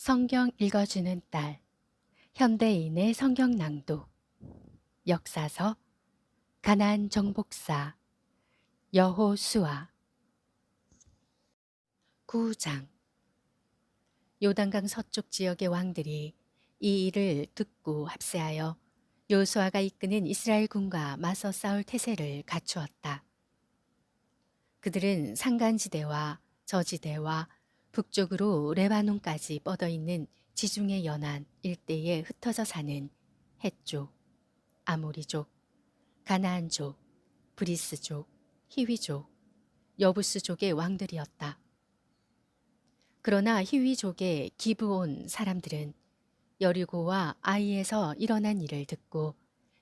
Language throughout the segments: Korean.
성경 읽어주는 딸, 현대인의 성경 낭독, 역사서, 가나안 정복사, 여호수아, 9장. 요단강 서쪽 지역의 왕들이 이 일을 듣고 합세하여 여호수아가 이끄는 이스라엘 군과 맞서 싸울 태세를 갖추었다. 그들은 산간지대와 저지대와 북쪽으로 레바논까지 뻗어있는 지중해 연안 일대에 흩어져 사는 헷족, 아모리족, 가나안족, 브리스족, 히위족, 여부스족의 왕들이었다. 그러나 히위족의 기브온 사람들은 여리고와 아이에서 일어난 일을 듣고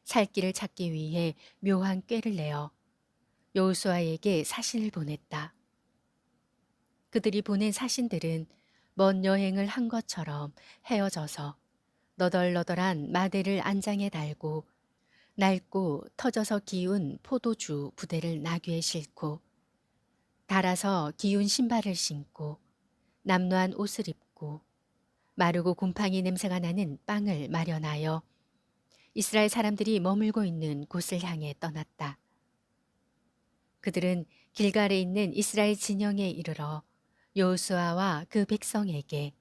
살 길을 찾기 위해 묘한 꾀를 내어 여호수아에게 사신을 보냈다. 그들이 보낸 사신들은 먼 여행을 한 것처럼 헤어져서 너덜너덜한 마대를 안장에 달고 낡고 터져서 기운 포도주 부대를 나귀에 싣고 달아서 기운 신발을 신고 남루한 옷을 입고 마르고 곰팡이 냄새가 나는 빵을 마련하여 이스라엘 사람들이 머물고 있는 곳을 향해 떠났다. 그들은 길갈에 있는 이스라엘 진영에 이르러 여호수아와 그 백성에게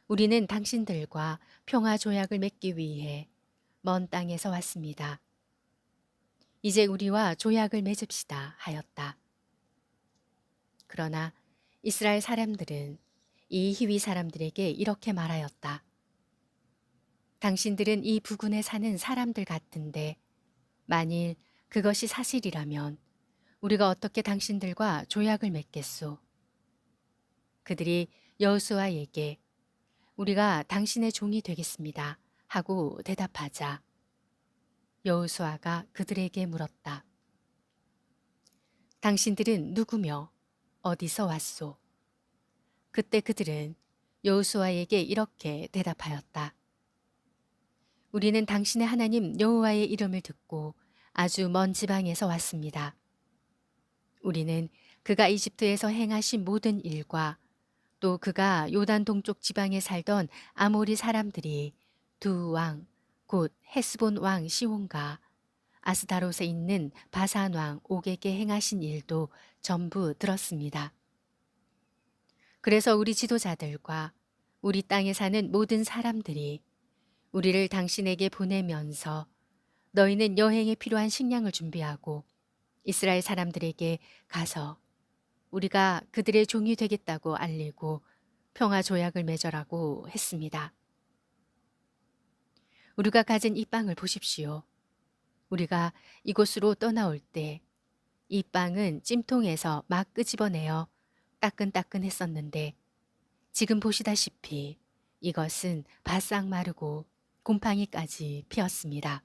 우리는 당신들과 평화 조약을 맺기 위해 먼 땅에서 왔습니다. 이제 우리와 조약을 맺읍시다 하였다. 그러나 이스라엘 사람들은 이 히위 사람들에게 이렇게 말하였다. 당신들은 이 부근에 사는 사람들 같은데 만일 그것이 사실이라면 우리가 어떻게 당신들과 조약을 맺겠소? 그들이 여호수아에게 우리가 당신의 종이 되겠습니다 하고 대답하자 여호수아가 그들에게 물었다. 당신들은 누구며 어디서 왔소? 그때 그들은 여호수아에게 이렇게 대답하였다. 우리는 당신의 하나님 여호와의 이름을 듣고 아주 먼 지방에서 왔습니다. 우리는 그가 이집트에서 행하신 모든 일과 또 그가 요단 동쪽 지방에 살던 아모리 사람들이 두 왕, 곧 헤스본 왕 시온과 아스다롯에 있는 바산 왕 옥에게 행하신 일도 전부 들었습니다. 그래서 우리 지도자들과 우리 땅에 사는 모든 사람들이 우리를 당신에게 보내면서 너희는 여행에 필요한 식량을 준비하고 이스라엘 사람들에게 가서 우리가 그들의 종이 되겠다고 알리고 평화 조약을 맺으라고 했습니다. 우리가 가진 이 빵을 보십시오. 우리가 이곳으로 떠나올 때 이 빵은 찜통에서 막 끄집어내어 따끈따끈했었는데 지금 보시다시피 이것은 바싹 마르고 곰팡이까지 피었습니다.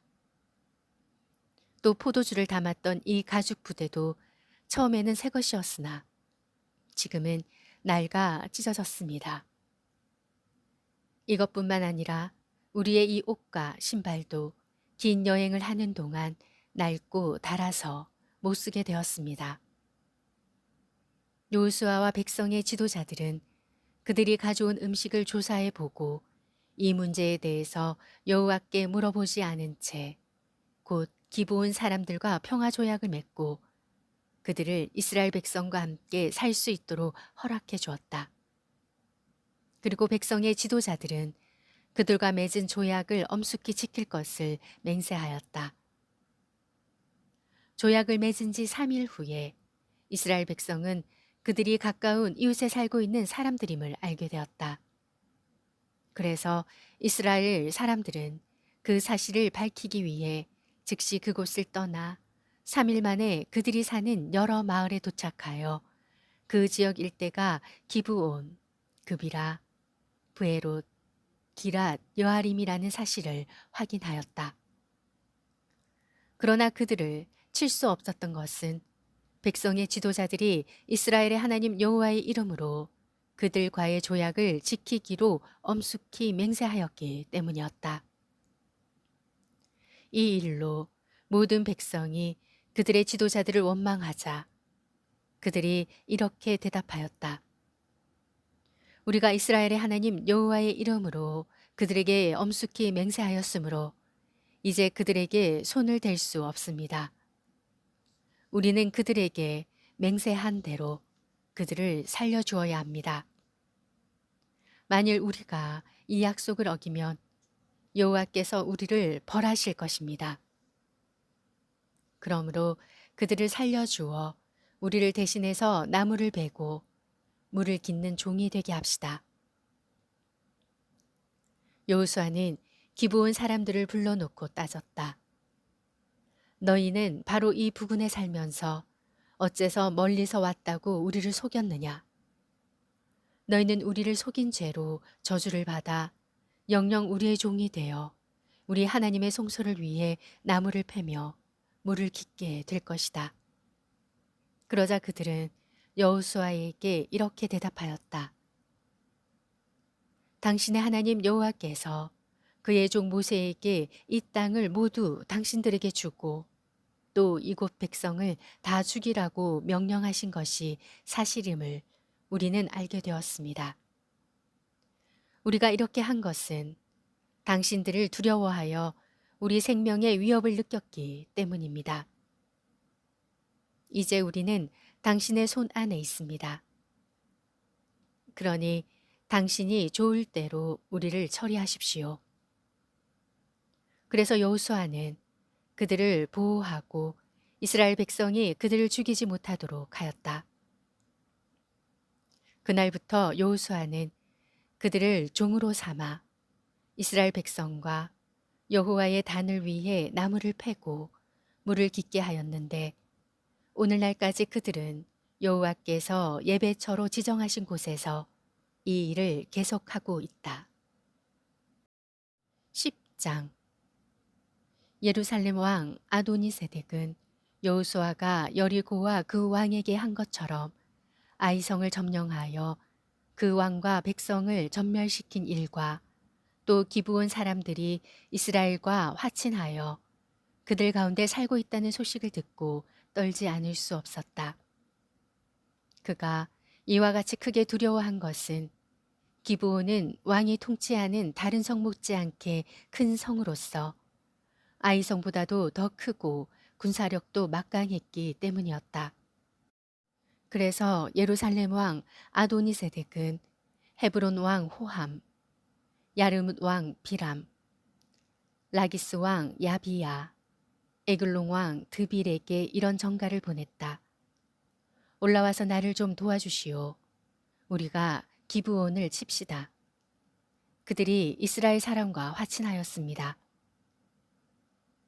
또 포도주를 담았던 이 가죽 부대도 처음에는 새 것이었으나 지금은 낡아 찢어졌습니다. 이것뿐만 아니라 우리의 이 옷과 신발도 긴 여행을 하는 동안 낡고 닳아서 못 쓰게 되었습니다. 여호수아와 백성의 지도자들은 그들이 가져온 음식을 조사해 보고 이 문제에 대해서 여호와께 물어보지 않은 채 곧 기브온 사람들과 평화 조약을 맺고 그들을 이스라엘 백성과 함께 살 수 있도록 허락해 주었다. 그리고 백성의 지도자들은 그들과 맺은 조약을 엄숙히 지킬 것을 맹세하였다. 조약을 맺은 지 3일 후에 이스라엘 백성은 그들이 가까운 이웃에 살고 있는 사람들임을 알게 되었다. 그래서 이스라엘 사람들은 그 사실을 밝히기 위해 즉시 그곳을 떠나 3일 만에 그들이 사는 여러 마을에 도착하여 그 지역 일대가 기브온, 그비라, 브에롯, 기랏, 여아림이라는 사실을 확인하였다. 그러나 그들을 칠 수 없었던 것은 백성의 지도자들이 이스라엘의 하나님 여호와의 이름으로 그들과의 조약을 지키기로 엄숙히 맹세하였기 때문이었다. 이 일로 모든 백성이 그들의 지도자들을 원망하자 그들이 이렇게 대답하였다. 우리가 이스라엘의 하나님 여호와의 이름으로 그들에게 엄숙히 맹세하였으므로 이제 그들에게 손을 댈 수 없습니다. 우리는 그들에게 맹세한 대로 그들을 살려주어야 합니다. 만일 우리가 이 약속을 어기면 여호와께서 우리를 벌하실 것입니다. 그러므로 그들을 살려주어 우리를 대신해서 나무를 베고 물을 깃는 종이 되게 합시다. 여호수아는 기브온 사람들을 불러놓고 따졌다. 너희는 바로 이 부근에 살면서 어째서 멀리서 왔다고 우리를 속였느냐? 너희는 우리를 속인 죄로 저주를 받아 영영 우리의 종이 되어 우리 하나님의 송소를 위해 나무를 패며 물을 깃게 될 것이다. 그러자 그들은 여호수아에게 이렇게 대답하였다. 당신의 하나님 여호와께서 그의 종 모세에게 이 땅을 모두 당신들에게 주고 또 이곳 백성을 다 죽이라고 명령하신 것이 사실임을 우리는 알게 되었습니다. 우리가 이렇게 한 것은 당신들을 두려워하여 우리 생명의 위협을 느꼈기 때문입니다. 이제 우리는 당신의 손 안에 있습니다. 그러니 당신이 좋을 대로 우리를 처리하십시오. 그래서 여호수아는 그들을 보호하고 이스라엘 백성이 그들을 죽이지 못하도록 하였다. 그날부터 여호수아는 그들을 종으로 삼아 이스라엘 백성과 여호와의 단을 위해 나무를 패고 물을 깃게 하였는데 오늘날까지 그들은 여호와께서 예배처로 지정하신 곳에서 이 일을 계속하고 있다. 10장 예루살렘 왕 아도니세덱은 여호수아가 여리고와 그 왕에게 한 것처럼 아이성을 점령하여 그 왕과 백성을 전멸시킨 일과 또 기브온 사람들이 이스라엘과 화친하여 그들 가운데 살고 있다는 소식을 듣고 떨지 않을 수 없었다. 그가 이와 같이 크게 두려워한 것은 기브온은 왕이 통치하는 다른 성 못지않게 큰 성으로서 아이성보다도 더 크고 군사력도 막강했기 때문이었다. 그래서 예루살렘 왕 아도니세덱은 헤브론 왕 호함, 야르뭇 왕 비람, 라기스 왕 야비야, 에글론 왕 드빌에게 이런 전가를 보냈다. 올라와서 나를 좀 도와주시오. 우리가 기브온을 칩시다. 그들이 이스라엘 사람과 화친하였습니다.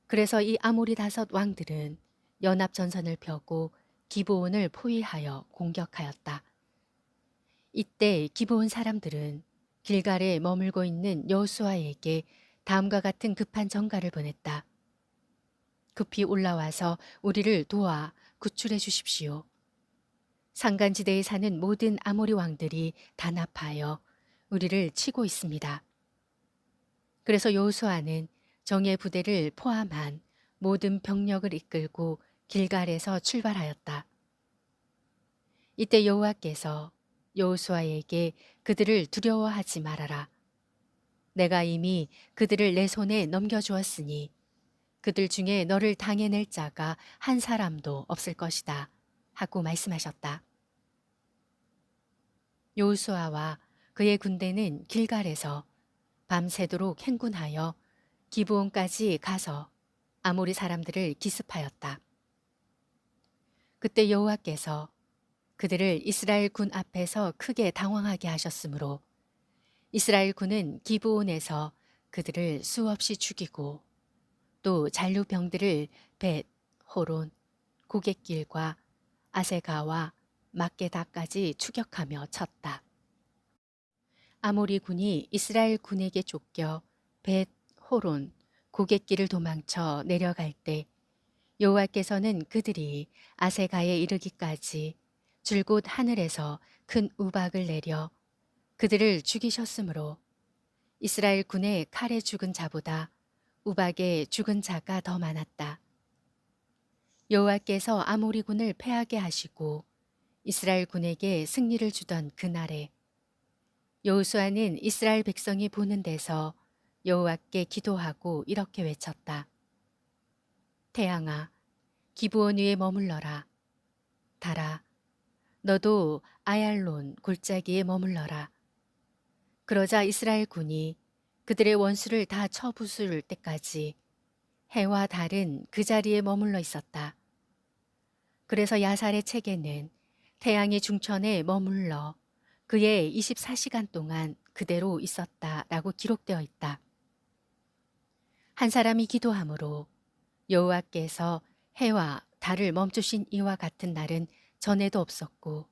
그래서 이 아모리 5 왕들은 연합 전선을 펴고 기브온을 포위하여 공격하였다. 이때 기브온 사람들은 길갈에 머물고 있는 여호수아에게 다음과 같은 급한 전가를 보냈다. 급히 올라와서 우리를 도와 구출해 주십시오. 산간지대에 사는 모든 아모리 왕들이 단합하여 우리를 치고 있습니다. 그래서 여호수아는 정예 부대를 포함한 모든 병력을 이끌고 길갈에서 출발하였다. 이때 여호와께서 여호수아에게 그들을 두려워하지 말아라. 내가 이미 그들을 내 손에 넘겨주었으니 그들 중에 너를 당해낼 자가 한 사람도 없을 것이다 하고 말씀하셨다. 여호수아와 그의 군대는 길갈에서 밤새도록 행군하여 기브온까지 가서 아모리 사람들을 기습하였다. 그때 여호와께서 그들을 이스라엘 군 앞에서 크게 당황하게 하셨으므로 이스라엘 군은 기브온에서 그들을 수없이 죽이고 또 잔류병들을 벳, 호론, 고갯길과 아세가와 막게다까지 추격하며 쳤다. 아모리 군이 이스라엘 군에게 쫓겨 벳, 호론, 고갯길을 도망쳐 내려갈 때 여호와께서는 그들이 아세가에 이르기까지 줄곧 하늘에서 큰 우박을 내려 그들을 죽이셨으므로 이스라엘 군의 칼에 죽은 자보다 우박에 죽은 자가 더 많았다. 여호와께서 아모리 군을 패하게 하시고 이스라엘 군에게 승리를 주던 그날에 여호수아는 이스라엘 백성이 보는 데서 여호와께 기도하고 이렇게 외쳤다. 태양아, 기브온 위에 머물러라. 달아, 너도 아얄론 골짜기에 머물러라. 그러자 이스라엘 군이 그들의 원수를 다 쳐부술 때까지 해와 달은 그 자리에 머물러 있었다. 그래서 야살의 책에는 태양이 중천에 머물러 그의 24시간 동안 그대로 있었다라고 기록되어 있다. 한 사람이 기도함으로 여호와께서 해와 달을 멈추신 이와 같은 날은 전에도 없었고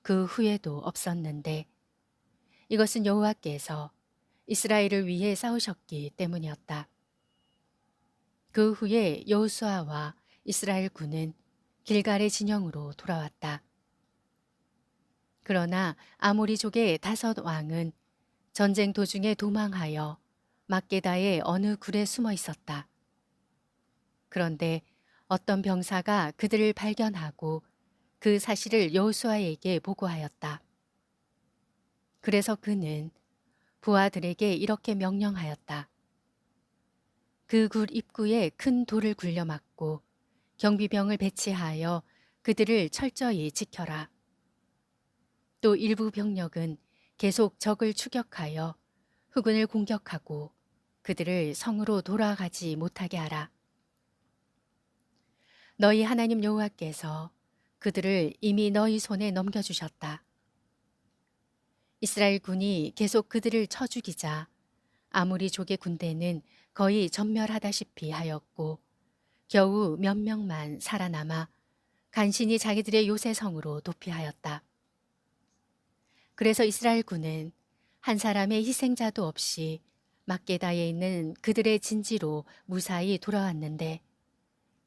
그 후에도 없었는데 이것은 여호와께서 이스라엘을 위해 싸우셨기 때문이었다. 그 후에 여호수아와 이스라엘 군은 길갈의 진영으로 돌아왔다. 그러나 아모리족의 5 왕은 전쟁 도중에 도망하여 막게다의 어느 굴에 숨어 있었다. 그런데 어떤 병사가 그들을 발견하고 그 사실을 여호수아에게 보고하였다. 그래서 그는 부하들에게 이렇게 명령하였다. 그 굴 입구에 큰 돌을 굴려 막고 경비병을 배치하여 그들을 철저히 지켜라. 또 일부 병력은 계속 적을 추격하여 후군을 공격하고 그들을 성으로 돌아가지 못하게 하라. 너희 하나님 여호와께서 그들을 이미 너희 손에 넘겨주셨다. 이스라엘 군이 계속 그들을 쳐 죽이자 아모리족의 군대는 거의 전멸하다시피 하였고 겨우 몇 명만 살아남아 간신히 자기들의 요새성으로 도피하였다. 그래서 이스라엘 군은 한 사람의 희생자도 없이 막게다에 있는 그들의 진지로 무사히 돌아왔는데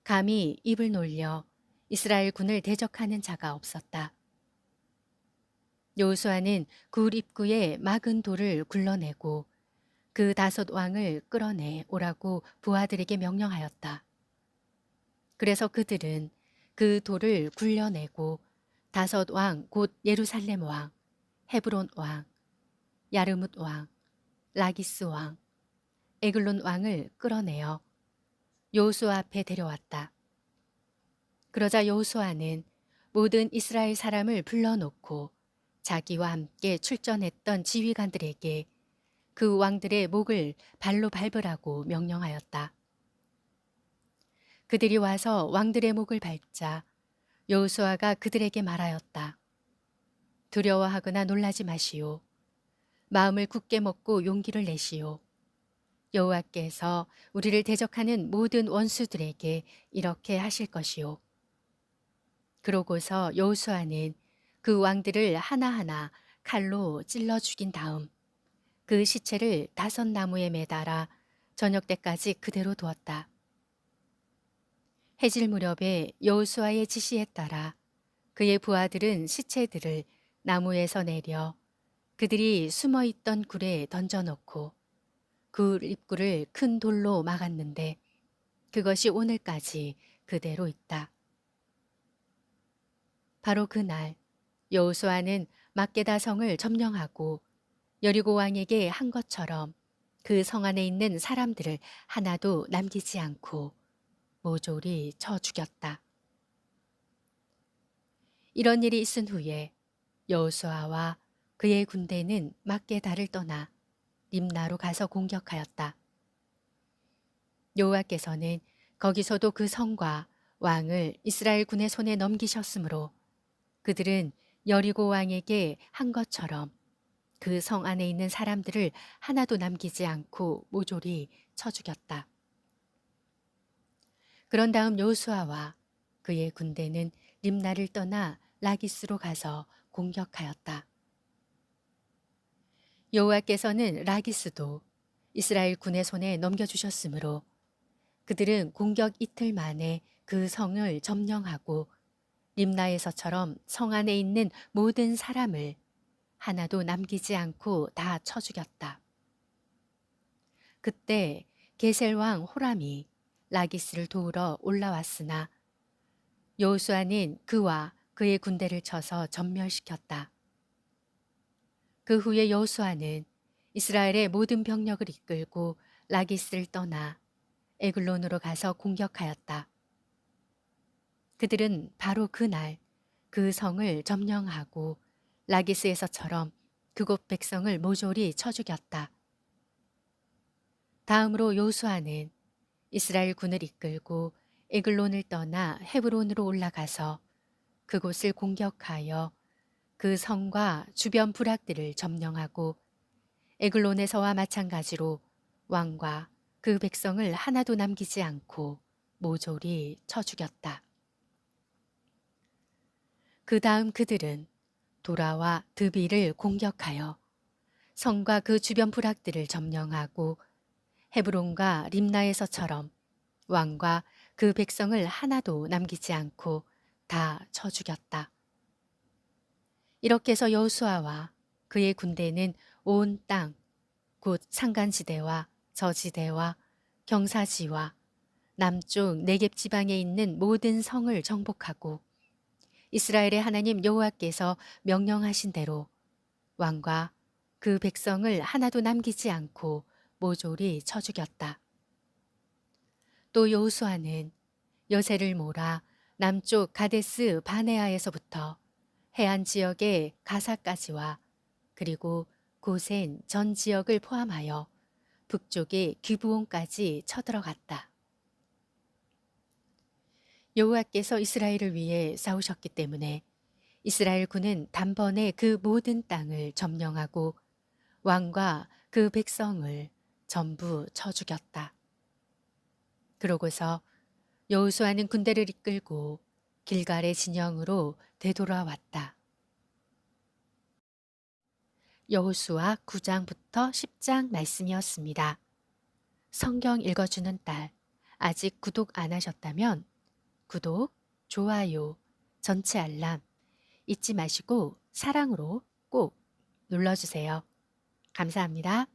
감히 입을 놀려 이스라엘 군을 대적하는 자가 없었다. 여호수아는 굴 입구에 막은 돌을 굴러내고 그 5 왕을 끌어내 오라고 부하들에게 명령하였다. 그래서 그들은 그 돌을 굴려내고 5 왕 곧 예루살렘 왕, 헤브론 왕, 야르뭇 왕, 라기스 왕, 에글론 왕을 끌어내어 여호수아 앞에 데려왔다. 그러자 여호수아는 모든 이스라엘 사람을 불러놓고 자기와 함께 출전했던 지휘관들에게 그 왕들의 목을 발로 밟으라고 명령하였다. 그들이 와서 왕들의 목을 밟자 여호수아가 그들에게 말하였다. 두려워하거나 놀라지 마시오. 마음을 굳게 먹고 용기를 내시오. 여호와께서 우리를 대적하는 모든 원수들에게 이렇게 하실 것이오. 그러고서 여호수아는 그 왕들을 하나하나 칼로 찔러 죽인 다음 그 시체를 5 나무에 매달아 저녁 때까지 그대로 두었다. 해질 무렵에 여호수아의 지시에 따라 그의 부하들은 시체들을 나무에서 내려 그들이 숨어있던 굴에 던져놓고 굴 입구를 큰 돌로 막았는데 그것이 오늘까지 그대로 있다. 바로 그날 여호수아는 막게다 성을 점령하고 여리고 왕에게 한 것처럼 그 성 안에 있는 사람들을 하나도 남기지 않고 모조리 쳐 죽였다. 이런 일이 있은 후에 여호수아와 그의 군대는 막게다를 떠나 림나로 가서 공격하였다. 여호와께서는 거기서도 그 성과 왕을 이스라엘 군의 손에 넘기셨으므로 그들은 여리고 왕에게 한 것처럼 그 성 안에 있는 사람들을 하나도 남기지 않고 모조리 쳐 죽였다. 그런 다음 여호수아와 그의 군대는 림나를 떠나 라기스로 가서 공격하였다. 여호와께서는 라기스도 이스라엘 군의 손에 넘겨주셨으므로 그들은 공격 이틀 만에 그 성을 점령하고 림나에서처럼 성 안에 있는 모든 사람을 하나도 남기지 않고 다 쳐 죽였다. 그때 게셀 왕 호람이 라기스를 도우러 올라왔으나 여호수아는 그와 그의 군대를 쳐서 전멸시켰다. 그 후에 여호수아는 이스라엘의 모든 병력을 이끌고 라기스를 떠나 에글론으로 가서 공격하였다. 그들은 바로 그날 그 성을 점령하고 라기스에서처럼 그곳 백성을 모조리 쳐 죽였다. 다음으로 여호수아는 이스라엘 군을 이끌고 에글론을 떠나 헤브론으로 올라가서 그곳을 공격하여 그 성과 주변 부락들을 점령하고 에글론에서와 마찬가지로 왕과 그 백성을 하나도 남기지 않고 모조리 쳐 죽였다. 그 다음 그들은 도라와 드비를 공격하여 성과 그 주변 부락들을 점령하고 헤브론과 림나에서처럼 왕과 그 백성을 하나도 남기지 않고 다 쳐 죽였다. 이렇게 해서 여호수아와 그의 군대는 온 땅, 곧 산간지대와 저지대와 경사지와 남쪽 네겝 지방에 있는 모든 성을 정복하고 이스라엘의 하나님 여호와께서 명령하신 대로 왕과 그 백성을 하나도 남기지 않고 모조리 쳐 죽였다. 또 여호수아는 여세를 몰아 남쪽 가데스 바네아에서부터 해안 지역의 가사까지와 그리고 고센 전 지역을 포함하여 북쪽의 기브온까지 쳐들어갔다. 여호와께서 이스라엘을 위해 싸우셨기 때문에 이스라엘 군은 단번에 그 모든 땅을 점령하고 왕과 그 백성을 전부 쳐 죽였다. 그러고서 여호수아는 군대를 이끌고 길갈의 진영으로 되돌아왔다. 여호수아 9장부터 10장 말씀이었습니다. 성경 읽어주는 딸, 아직 구독 안 하셨다면 구독, 좋아요, 전체 알람 잊지 마시고 사랑으로 꼭 눌러주세요. 감사합니다.